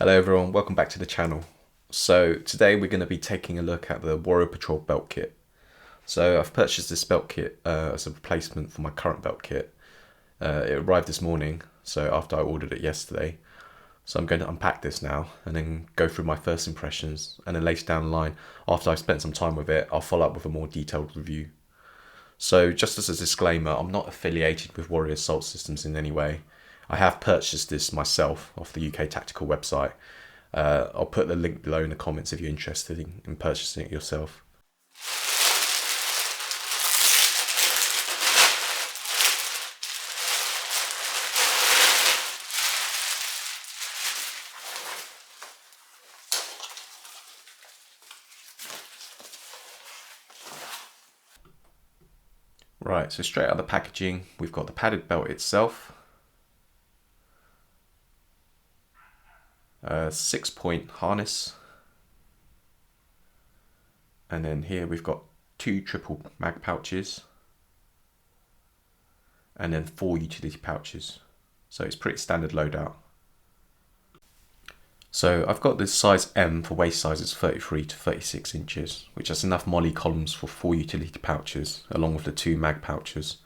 Hello everyone, welcome back to the channel. So today we're going to be taking a look at the Warrior Patrol belt kit. So I've purchased this belt kit as a replacement for my current belt kit. It arrived this morning, so after I ordered it yesterday. So I'm going to unpack this now and then go through my first impressions, and then later down the line, after I've spent some time with it, I'll follow up with a more detailed review. So just as a disclaimer, I'm not affiliated with Warrior Assault Systems in any way. I have purchased this myself off the UK Tactical website. I'll put the link below in the comments if you're interested in purchasing it yourself. Right, so straight out of the packaging, we've got the padded belt itself. 6-point harness. And then here we've got 2 triple mag pouches. And then 4 utility pouches. So it's pretty standard loadout. So I've got this size M for waist sizes 33 to 36 inches, which has enough molly columns for 4 utility pouches, along with the 2 mag pouches.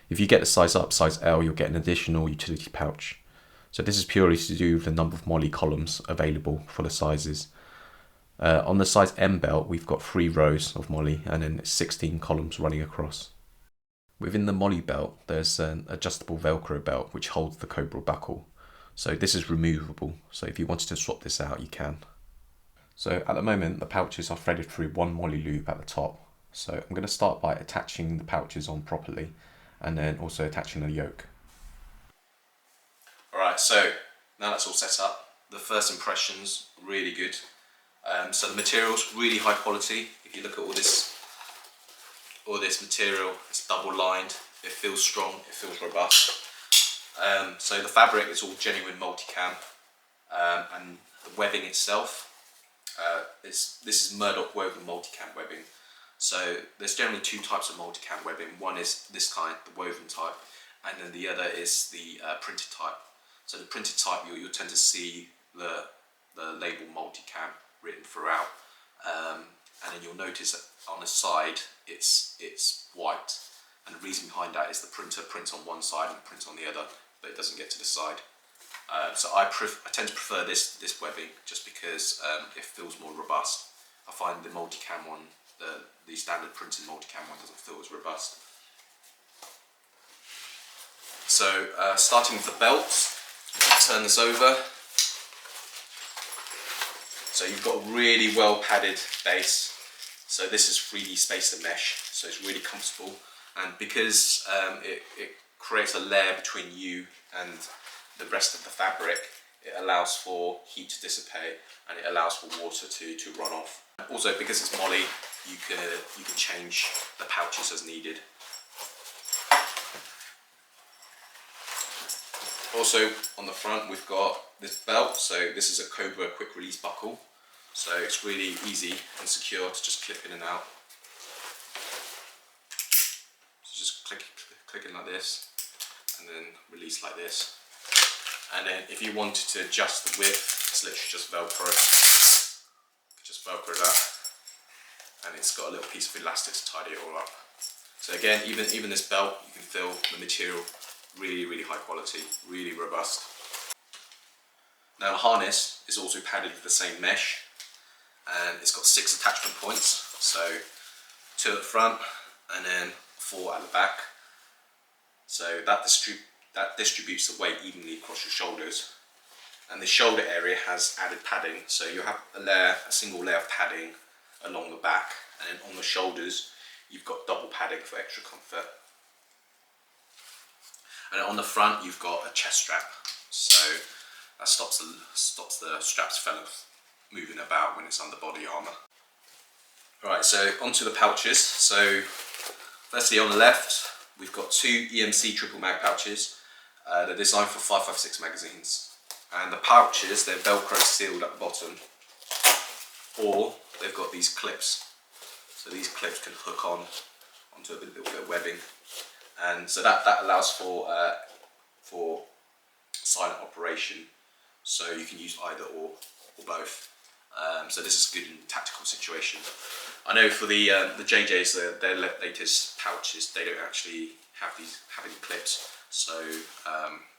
If you get the size up, size L, you'll get an additional utility pouch. So this is purely to do with the number of molly columns available for the sizes. On the size M belt, we've got 3 rows of molly and then 16 columns running across. Within the molly belt, there's an adjustable Velcro belt which holds the Cobra buckle. So this is removable, so if you wanted to swap this out, you can. So at the moment, the pouches are threaded through 1 molly loop at the top. So I'm going to start by attaching the pouches on properly, and then also attaching the yoke. Alright, so now that's all set up, the first impressions, really good. So the material's really high quality. If you look at all this material, it's double lined, it feels strong, it feels robust. So the fabric is all genuine multicam, and the webbing itself, this is Murdoch woven multicam webbing. So there's generally 2 types of multicam webbing. One is this kind, the woven type, and then the other is the printed type. So the printed type, you'll tend to see the label multicam written throughout, and then you'll notice that on the side it's white. And the reason behind that is the printer prints on one side and prints on the other, but it doesn't get to the side. So I tend to prefer this webbing just because it feels more robust. I find the multicam one, the standard printed multicam one, doesn't feel as robust. So starting with the belt, turn this over. So you've got a really well padded base. So this is 3D spacer mesh, so it's really comfortable. And because it creates a layer between you and the rest of the fabric, it allows for heat to dissipate and it allows for water to run off. Also, because it's molly, you can change the pouches as needed. Also on the front we've got this belt, so this is a Cobra quick release buckle, so it's really easy and secure to just clip in and out. Just click in like this and then release like this. And then if you wanted to adjust the width, it's literally just Velcro. Just Velcro that, and it's got a little piece of elastic to tidy it all up. So again, even this belt, you can feel the material really high quality, really robust. Now the harness is also padded with the same mesh, and it's got 6 attachment points. So 2 at the front and then 4 at the back. So that distributes the weight evenly across your shoulders. And the shoulder area has added padding, so you have a single layer of padding along the back, and then on the shoulders you've got double padding for extra comfort. And on the front you've got a chest strap, so that stops the straps from moving about when it's under body armour. Alright, so onto the pouches. So firstly on the left we've got 2 EMC triple mag pouches. They're designed for 5.56 magazines, and the pouches, they're Velcro sealed at the bottom, or they've got these clips. So these clips can hook onto a little bit of webbing, and so that allows for silent operation. so you can use either or both. So this is good in tactical situations. I know for the JJs, their latest pouches, they don't actually have any clips, so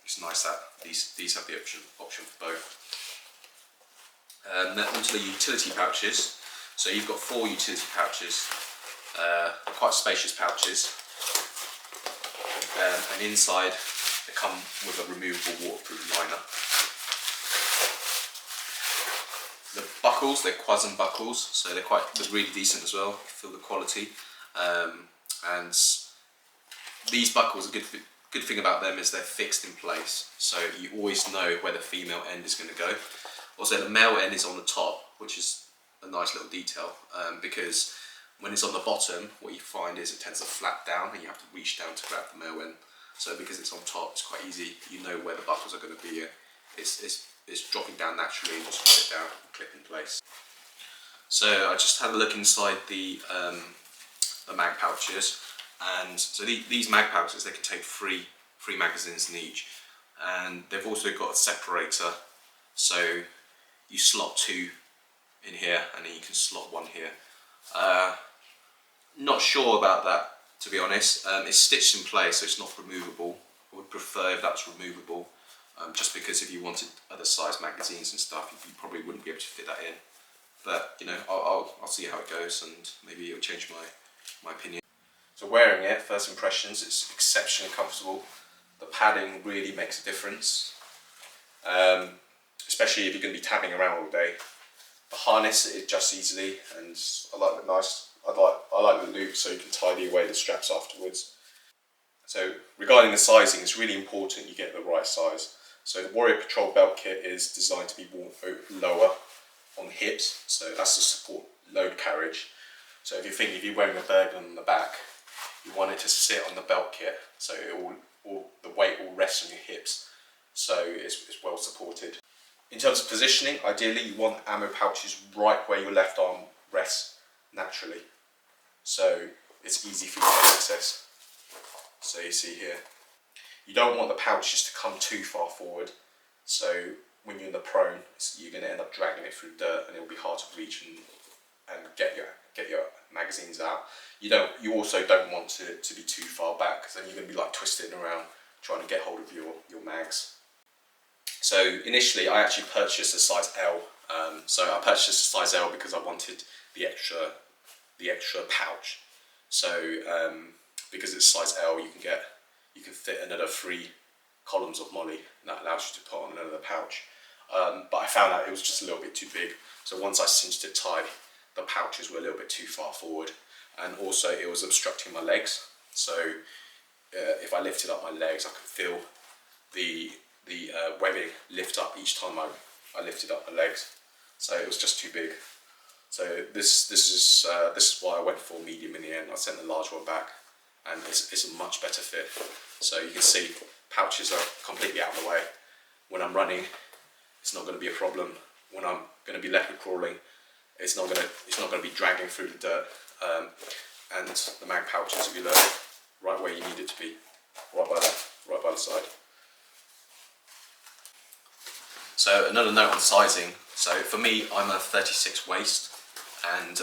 it's nice that these have the option for both. Then onto the utility pouches. So you've got 4 utility pouches, quite spacious pouches, and inside they come with a removable waterproof liner. The buckles, they're Quasm buckles, so they're really decent as well. You feel the quality, and these buckles, a good thing about them is they're fixed in place, so you always know where the female end is going to go. Also, the male end is on the top, which is a nice little detail, because when it's on the bottom, what you find is it tends to flap down, and you have to reach down to grab the male end. So because it's on top, it's quite easy. You know where the buckles are going to be. It's dropping down naturally, and just put it down and clip in place. So I just had a look inside the mag pouches, and so these mag pouches, they can take three magazines in each, and they've also got a separator, so you slot 2 in here, and then you can slot 1 here. Not sure about that, to be honest. It's stitched in place, so it's not removable. I would prefer if that's removable, just because if you wanted other size magazines and stuff, you probably wouldn't be able to fit that in. But you know, I'll see how it goes, and maybe it'll change my opinion. So wearing it, first impressions, it's exceptionally comfortable. The padding really makes a difference, especially if you're going to be tabbing around all day. The harness, it adjusts easily, and I like the I like the loop, so you can tidy away the straps afterwards. So regarding the sizing, it's really important you get the right size. So the Warrior Patrol belt kit is designed to be worn lower on the hips, so that's to support load carriage. So if you're wearing a burden on the back, you want it to sit on the belt kit, so the weight will rest on your hips, so it's well supported. In terms of positioning, ideally you want ammo pouches right where your left arm rests naturally, so it's easy for you to access. So you see here, you don't want the pouches to come too far forward, so when you're in the prone, you're going to end up dragging it through dirt, and it will be hard to reach and get your magazines out. You also don't want to be too far back, because then you're going to be like twisting around trying to get hold of your mags. So initially I actually purchased a size L. So I purchased a size L because I wanted the extra pouch. So because it's size L, you can fit another 3 columns of molly, and that allows you to put on another pouch. But I found out it was just a little bit too big. So once I cinched it tight, the pouches were a little bit too far forward, and also it was obstructing my legs. So if I lifted up my legs, I could feel the webbing lift up each time I lifted up my legs. So it was just too big. So this is why I went for medium in the end. I sent the large one back, and it's a much better fit. So you can see pouches are completely out of the way. When I'm running, it's not going to be a problem. When I'm going to be leopard crawling, it's not going to be dragging through the dirt. And the mag pouches will be there, right where you need it to be, right by the side. So another note on sizing. So for me, I'm a 36 waist, and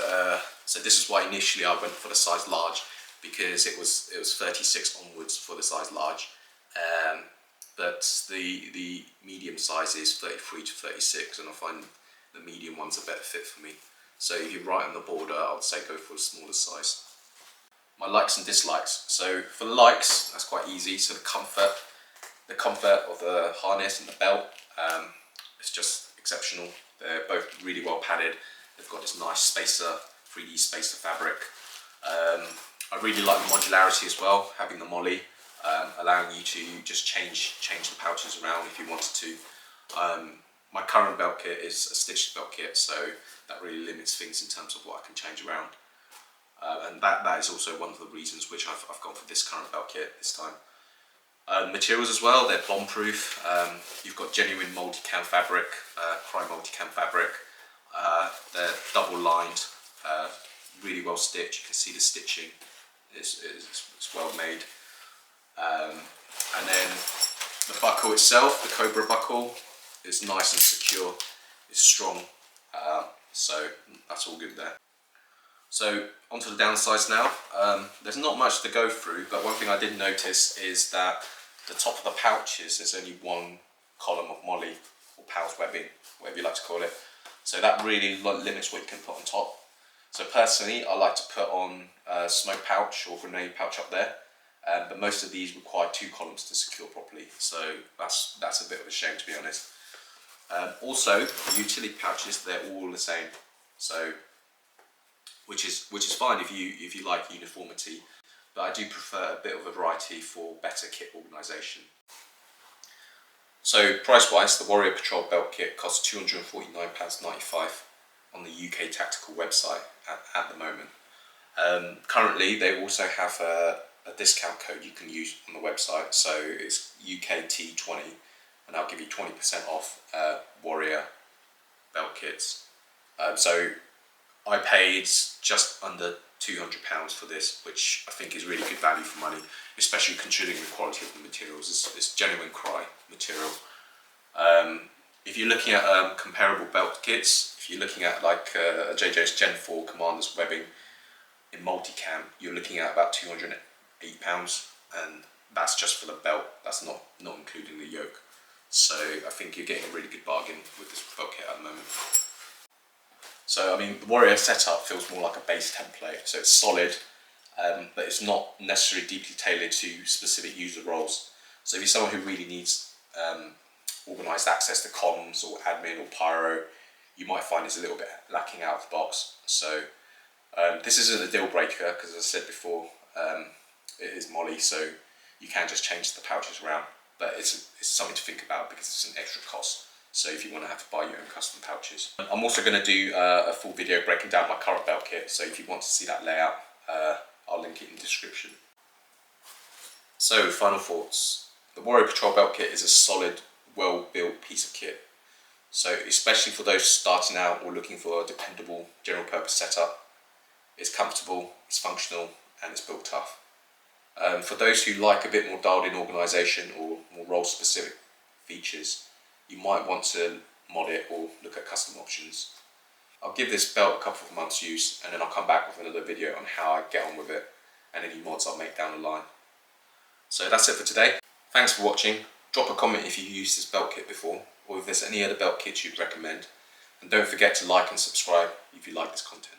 so this is why initially I went for the size large, because it was 36 onwards for the size large, but the medium size is 33 to 36, and I find the medium one's a better fit for me. So if you're right on the border, I would say go for the smaller size. My likes and dislikes. So for the likes, that's quite easy. So the comfort of the harness and the belt, it's just exceptional. They're both really well padded. They've got this nice spacer, 3D spacer fabric. I really like the modularity as well, having the molly, allowing you to just change the pouches around if you wanted to. My current belt kit is a stitched belt kit, so that really limits things in terms of what I can change around. And that is also one of the reasons which I've gone for this current belt kit this time. Materials as well, they're bomb-proof. You've got genuine multicam fabric, crime multicam fabric. They're double-lined, really well stitched. You can see the stitching is well made. And then the buckle itself, the Cobra buckle, it's nice and secure, it's strong, so that's all good there. So onto the downsides now. There's not much to go through, but one thing I did notice is that the top of the pouches is only one column of moly or pouch webbing, whatever you like to call it. So that really limits what you can put on top. So personally, I like to put on a smoke pouch or grenade pouch up there, but most of these require 2 columns to secure properly. So that's a bit of a shame, to be honest. Also, the utility pouches, they're all the same. So which is fine if you like uniformity, but I do prefer a bit of a variety for better kit organisation. So price wise, the Warrior Patrol belt kit costs £249.95 on the UK Tactical website at the moment. Currently they also have a discount code you can use on the website, so it's UKT20, and I'll give you 20% off Warrior belt kits. So I paid just under £200 for this, which I think is really good value for money, especially considering the quality of the materials. It's genuine cry material. If you're looking at comparable belt kits, if you're looking at like a JJ's Gen 4 Commander's webbing in multicam, you're looking at about £208, and that's just for the belt. That's not including the yoke. So I think you're getting a really good bargain with this belt kit at the moment. So I mean, the Warrior setup feels more like a base template, so it's solid, but it's not necessarily deeply tailored to specific user roles. So if you're someone who really needs organised access to comms or admin or pyro, you might find it's a little bit lacking out of the box. So this isn't a deal breaker, because as I said before, it is moly, so you can just change the pouches around, but it's something to think about because it's an extra cost. So if you want to have to buy your own custom pouches. I'm also going to do a full video breaking down my current belt kit, so if you want to see that layout, I'll link it in the description. So final thoughts. The Warrior Patrol belt kit is a solid, well-built piece of kit. So especially for those starting out or looking for a dependable general purpose setup, it's comfortable, it's functional, and it's built tough. For those who like a bit more dialed in organisation or more role specific features, you might want to mod it or look at custom options. I'll give this belt a couple of months use, and then I'll come back with another video on how I get on with it and any mods I'll make down the line. So that's it for today. Thanks for watching. Drop a comment if you've used this belt kit before, or if there's any other belt kits you'd recommend. And don't forget to like and subscribe if you like this content.